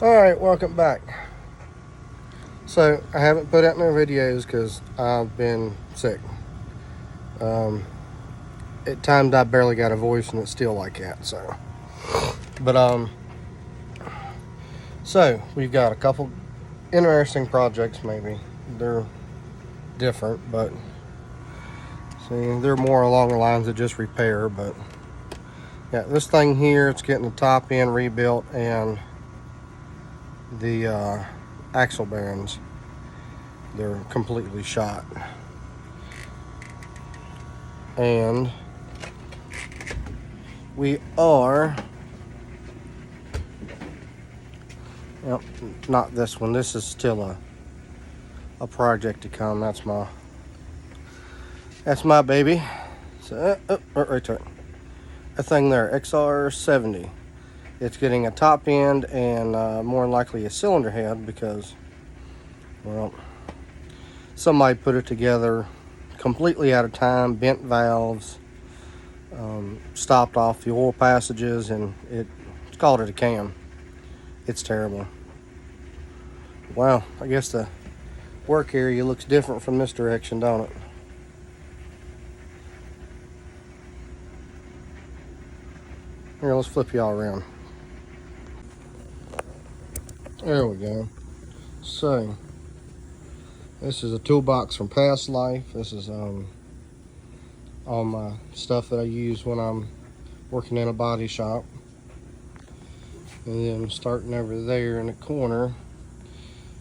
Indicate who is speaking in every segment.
Speaker 1: Alright, welcome back. So, I haven't put out no videos because I've been sick. At times I barely got a voice and it's still like that, so. But, so, we've got a couple interesting projects maybe. They're different, but, see, they're more along the lines of just repair, but, yeah, this thing here, it's getting the top end rebuilt and the axle bearings, they're completely shot. And we are, yep, not this one. This is still a project to come. That's my baby. So right there, a thing there, XR70. It's getting a top end and more than likely a cylinder head because, well, somebody put it together completely out of time, bent valves, stopped off the oil passages, and it's called it a cam. It's terrible. Wow, I guess the work area looks different from this direction, don't it? Here, let's flip y'all around. There we go. So, this is a toolbox from past life. This is all my stuff that I use when I'm working in a body shop. And then starting over there in the corner,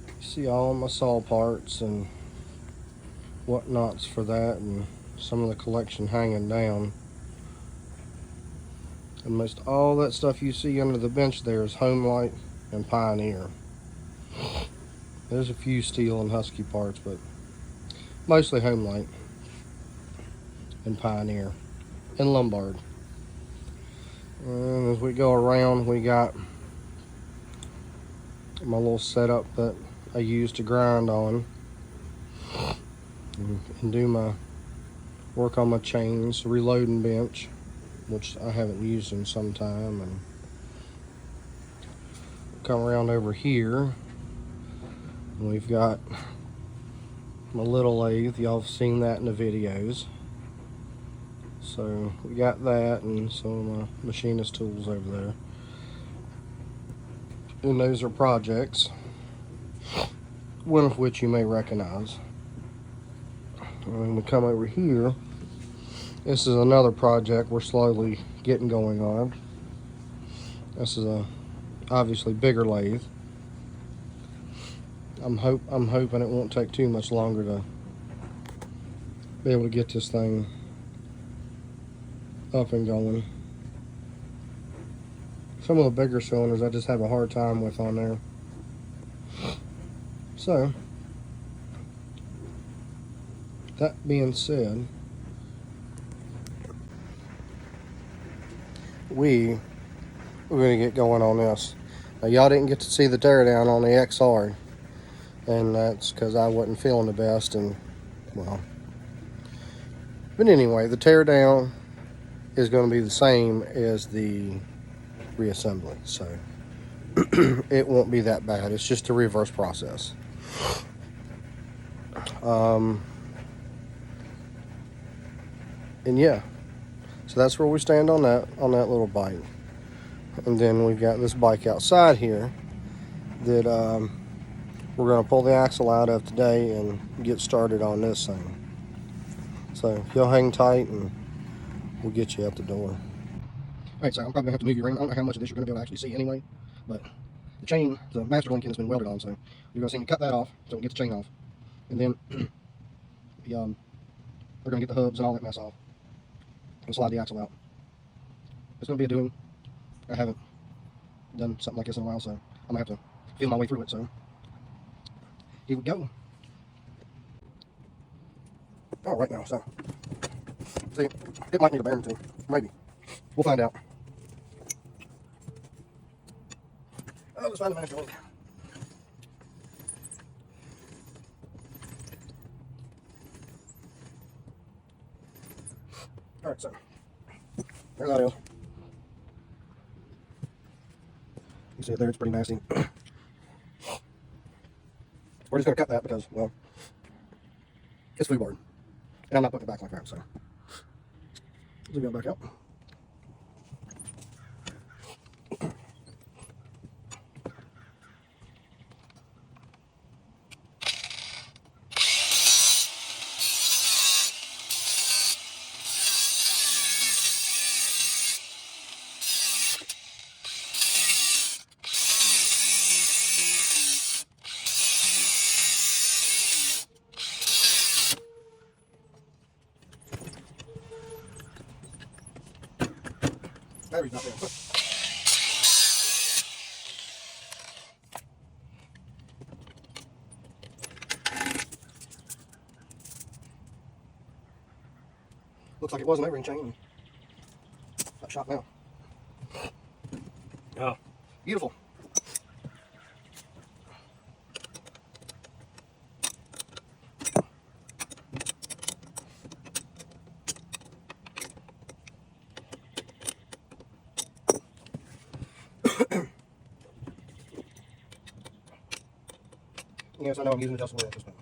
Speaker 1: you see all my saw parts and whatnots for that, and some of the collection hanging down. And most all that stuff you see under the bench there is Homelight and Pioneer. There's a few steel and Husky parts, but mostly Homelight and Pioneer and Lombard. And as we go around, we got my little setup that I use to grind on and do my work on my chains, reloading bench, which I haven't used in some time, and come around over here and we've got my little lathe. Y'all have seen that in the videos. So we got that and some of my machinist tools over there, and those are projects, one of which you may recognize. And when we come over here, this is another project we're slowly getting going on. This is a obviously bigger lathe. I'm hoping it won't take too much longer to be able to get this thing up and going. Some of the bigger cylinders I just have a hard time with on there. So, that being said, we're going to get going on this. Now, y'all didn't get to see the teardown on the XR, and that's because I wasn't feeling the best, and, well. But anyway, the teardown is going to be the same as the reassembly, so it won't be that bad. It's just a reverse process. And yeah, so that's where we stand on that little bike. And then we've got this bike outside here that we're going to pull the axle out of today and get started on this thing. So y'all hang tight and we'll get you out the door. Alright, so I'm probably going to have to move you around. I don't know how much of this you're going to be able to actually see anyway, but the chain, the master link has been welded on, so you're going to see me cut that off so we can get the chain off. And then we're going to get the hubs and all that mess off. We'll slide the axle out. It's going to be a doing. I haven't done something like this in a while, so I'm going to have to feel my way through it, so here we go. Alright now, so, see, it might need a bearing too, maybe. We'll find out. Oh, let's find the master link. Alright, so, there that is. You see it there, it's pretty nasty. we're just going to cut that because, well, it's food board. And I'm not putting it back like that, so. Zoom it back out. Battery's not there. Looks like it was an O-ring chain. Got shot now. Oh, beautiful. Yes, I know I'm using adjustable at this point.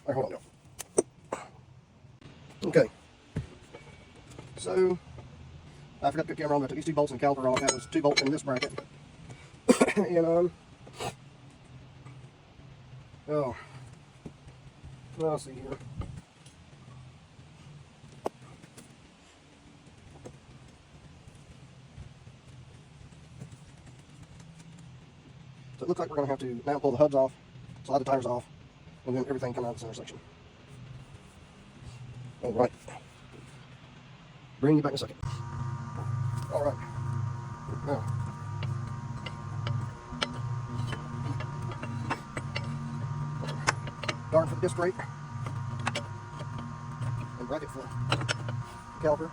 Speaker 1: All right, hold on now. Okay. So, I forgot to put the camera on, but I took these 2 bolts and caliper off. That was 2 bolts in this bracket. And, oh, let's see here. So it looks like we're going to have to now pull the hubs off, slide the tires off, and then everything come out of this intersection. All right. Bring you back in a second. All right. Now, darn for the disc brake and bracket for the caliper.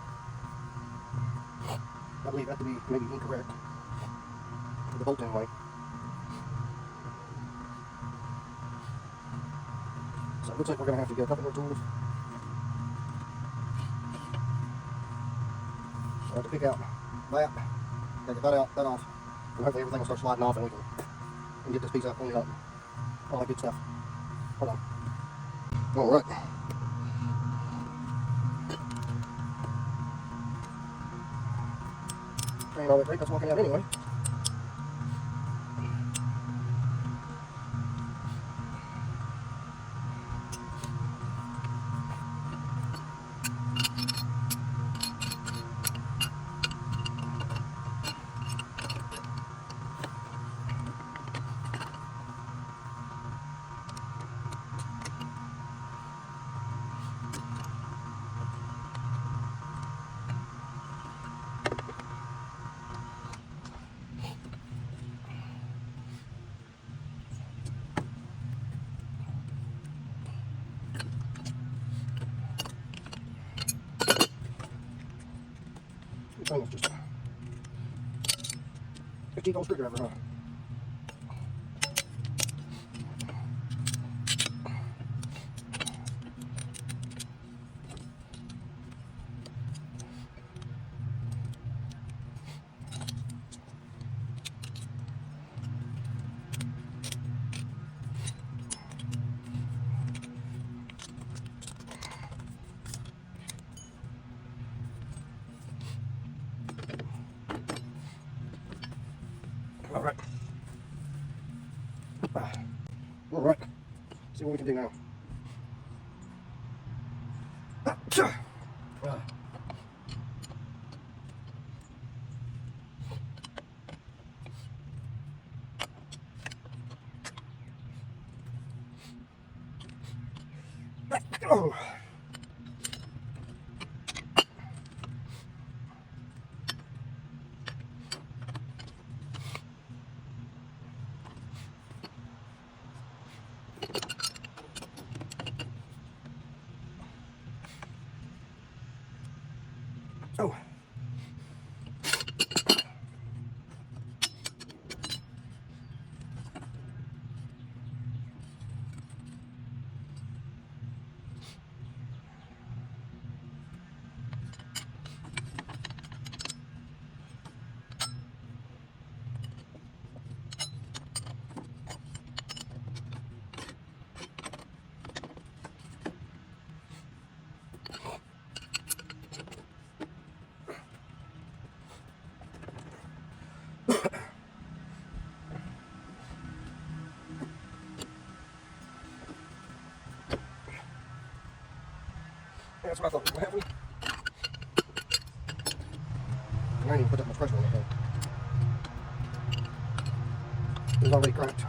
Speaker 1: I believe that to be maybe incorrect with the bolt anyway. So it looks like we're going to have to get a couple more tools. I have to pick out that, take that out, that off, and hopefully everything will start sliding off and we can get this piece out, clean it up, all that good stuff. Hold on. All right. And all that brake that's walking out anyway. teeth on screwdriver, huh? All right. All right. See what we can do now. Oh. Oh. Yeah, that's what I thought was going to happen. I didn't even put that much pressure on that thing. It was already cracked.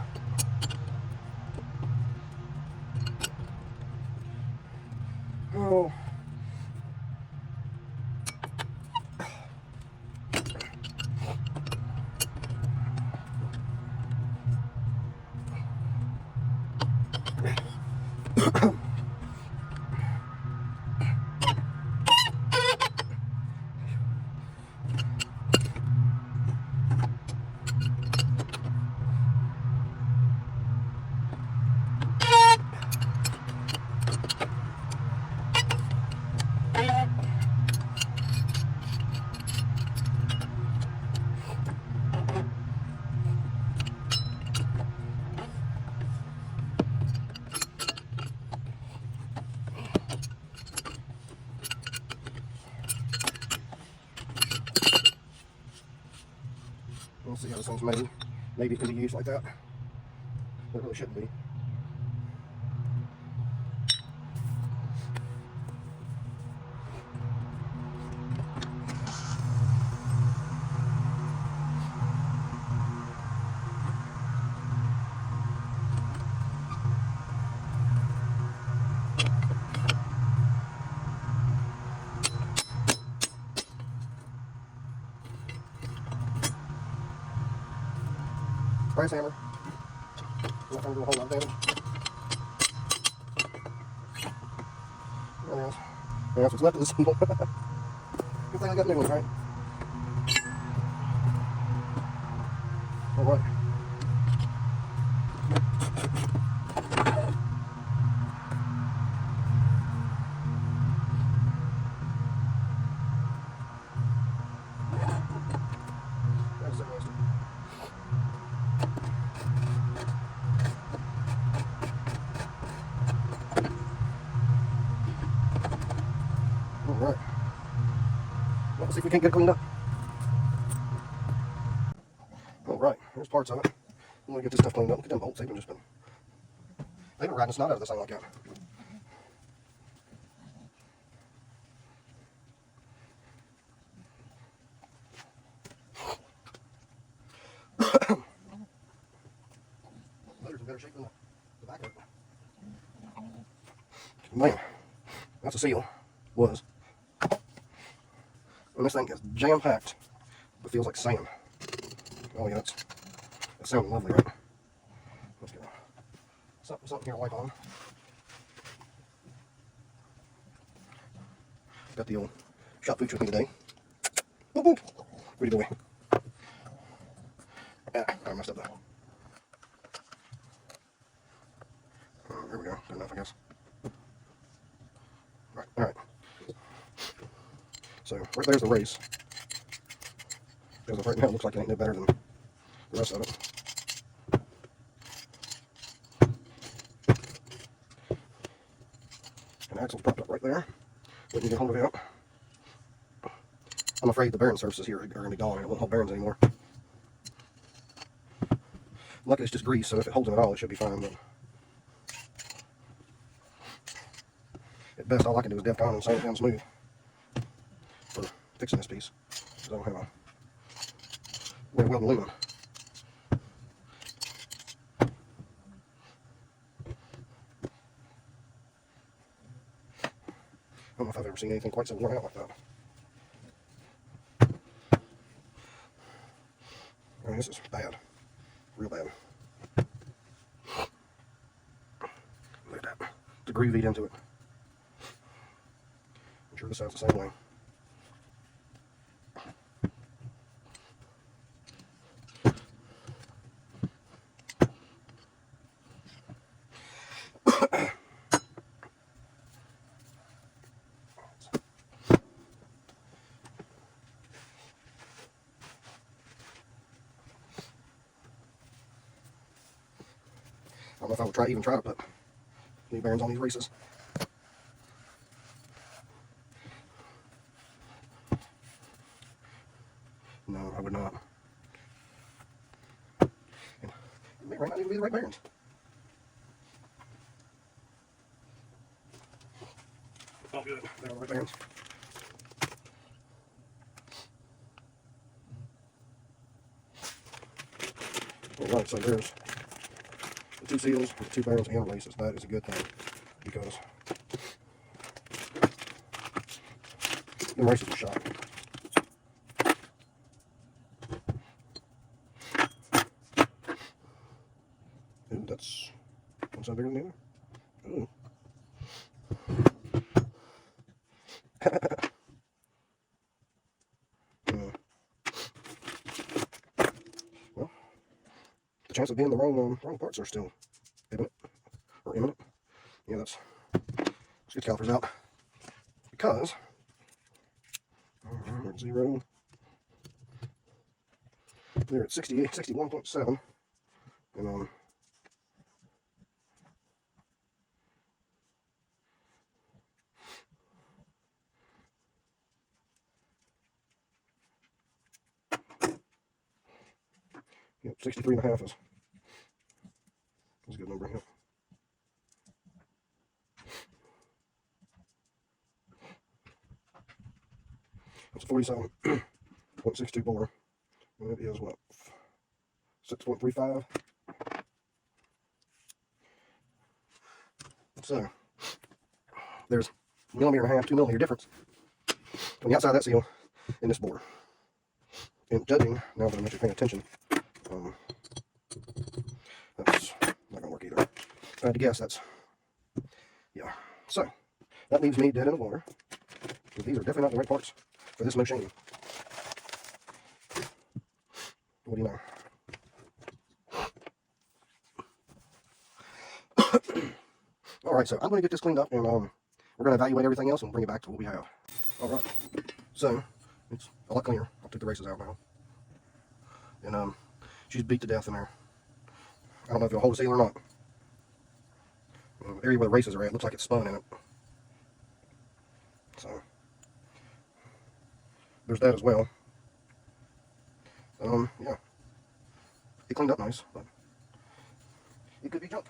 Speaker 1: Oh. We'll see how this thing's made. Maybe it can be used like that. But it really shouldn't be. Brass hammer. Not going to do a whole lot of damage. And that's what's left of the symbol. Good thing I got new ones, right? Alright. That's it, wasted. Alright. Let's see if we can't get it cleaned up. Alright, here's parts of it. I'm going to get this stuff cleaned up. Look at them bolts. They've been riding the snot out of this thing like that. Leather's in better shape than the back of it. Man, that's a seal. Was. And this thing is jam-packed. It feels like sand. Oh yeah, that's sounding lovely, right? Let's get something here to wipe on. Got the old shop pooch with me today. Boop, boop. Ready to go away. I messed up that. There we go. Good enough, I guess. All right. So right there's the race. Because right now it looks like it ain't no better than the rest of it. And the axle's propped up right there. Let me get hold of it. I'm afraid the bearing surfaces here are going to be gone and it won't hold bearings anymore. Luckily it's just grease, so if it holds them at all, it should be fine. But at best, all I can do is def con and sand it down smooth for fixing this piece. Because I don't have a way to weld aluminum. I don't know if I've ever seen anything quite so worn out like that. I mean, this is bad. Real bad. Look at that. The groove eat into it. I'm sure this side's the same way. I don't know if I would even try to put new bearings on these races. No, I would not. And it may not even be the right bearings. Oh, good. They're the right bearings. Alright, so there's the 2 seals, the 2 bearings and races. That is a good thing because the races are shot. Ooh, that's one side bigger than the other. Ooh. Well, the chance of being the wrong parts are still imminent. Yeah, let's get the calipers out because we're at 0. They're at 61.7, and yep, 63.5 is a good number. Yep. It's a 47.62 bore, and it is what, 6.35. So there's 1.5 millimeter, 2 millimeter difference on the outside of that seal and this bore. And judging, now that I'm actually paying attention, that's not gonna work either. If I had to guess, that's, yeah. So that leaves me dead in the water. These are definitely not the right parts for this machine. What do you know? Alright, so I'm going to get this cleaned up, and we're going to evaluate everything else and bring it back to what we have. Alright, so it's a lot cleaner. I'll take the races out now. And she's beat to death in there. I don't know if it'll hold a seal or not. The area where the races are at looks like it's spun in it. So there's that as well. Yeah. It cleaned up nice, but it could be junk.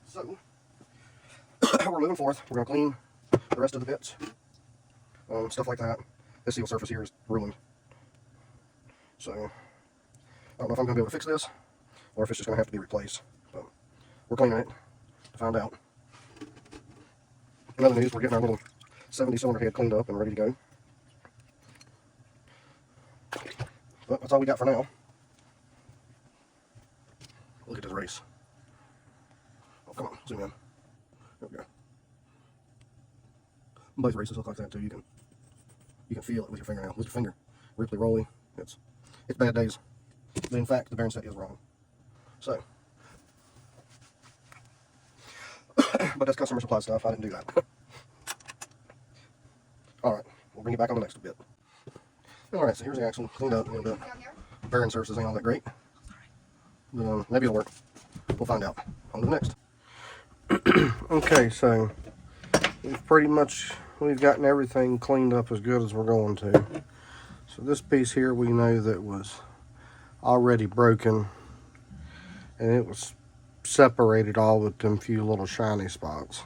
Speaker 1: So we're moving forth. We're going to clean the rest of the bits, stuff like that. This seal surface here is ruined. So I don't know if I'm going to be able to fix this or if it's just going to have to be replaced. But we're cleaning it to find out. In other news, we're getting our little 70 cylinder head cleaned up and ready to go. But that's all we got for now. Look at this race. Oh, come on, zoom in. There we go. Both races look like that too. You can feel it with your fingernail, with your finger. Ripply, rolly. It's it's bad days. But in fact, the bearing set is wrong. So, but that's customer supply stuff. I didn't do that. Alright, we'll bring it back on the next bit. Alright, so here's the axle cleaned up. And the bearing surfaces ain't all that great. But, maybe it'll work. We'll find out. On to the next. Okay, so we've gotten everything cleaned up as good as we're going to. So this piece here we know that was already broken, and it was separated all with them few little shiny spots.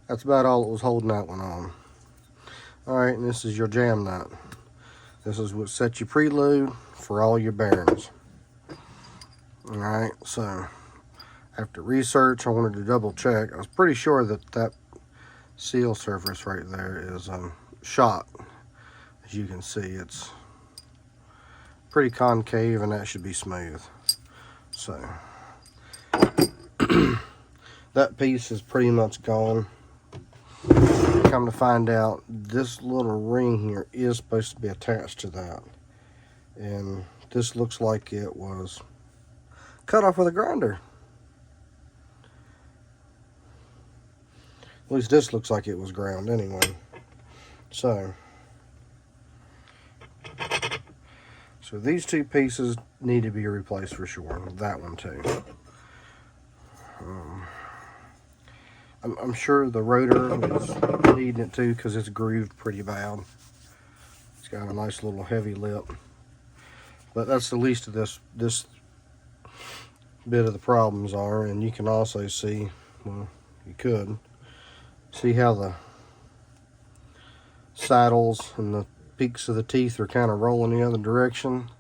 Speaker 1: That's about all that was holding that one on. Alright, and this is your jam nut. This is what sets your preload for all your bearings. Alright, so after research, I wanted to double check. I was pretty sure that that seal surface right there is shot. As you can see, it's pretty concave, and that should be smooth. So that piece is pretty much gone. Come to find out, this little ring here is supposed to be attached to that, and this looks like it was cut off with a grinder. At least this looks like it was ground anyway. So these two pieces need to be replaced for sure. That one too. I'm sure the rotor is needing it too, because it's grooved pretty bad. It's got a nice little heavy lip. But that's the least of this bit of the problems are. And you can also see, well, you could see how the saddles and the peaks of the teeth are kind of rolling the other direction.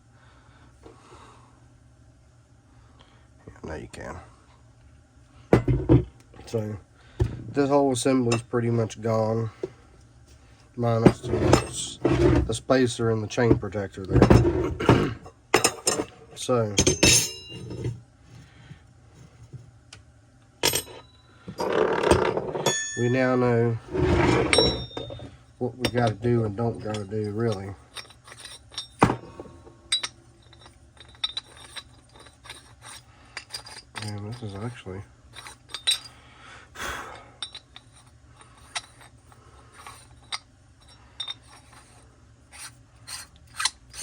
Speaker 1: Yeah, now you can. So this whole assembly is pretty much gone, minus the spacer and the chain protector there. So we now know what we got to do and don't got to do, really. And this is actually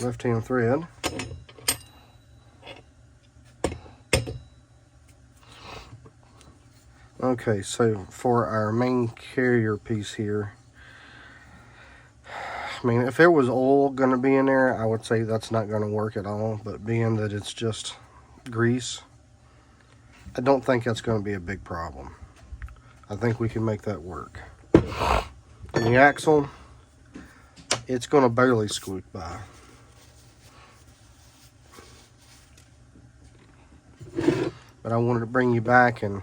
Speaker 1: left-hand thread. Okay, so for our main carrier piece here, I mean, if there was oil going to be in there, I would say that's not going to work at all. But being that it's just grease, I don't think that's going to be a big problem. I think we can make that work. And the axle, it's going to barely squeak by. But I wanted to bring you back and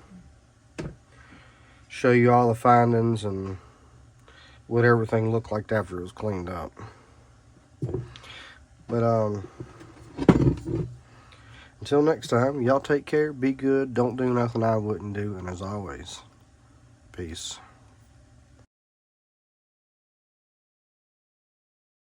Speaker 1: show you all the findings and what everything looked like after it was cleaned up. But until next time, y'all take care, be good, don't do nothing I wouldn't do, and as always, peace.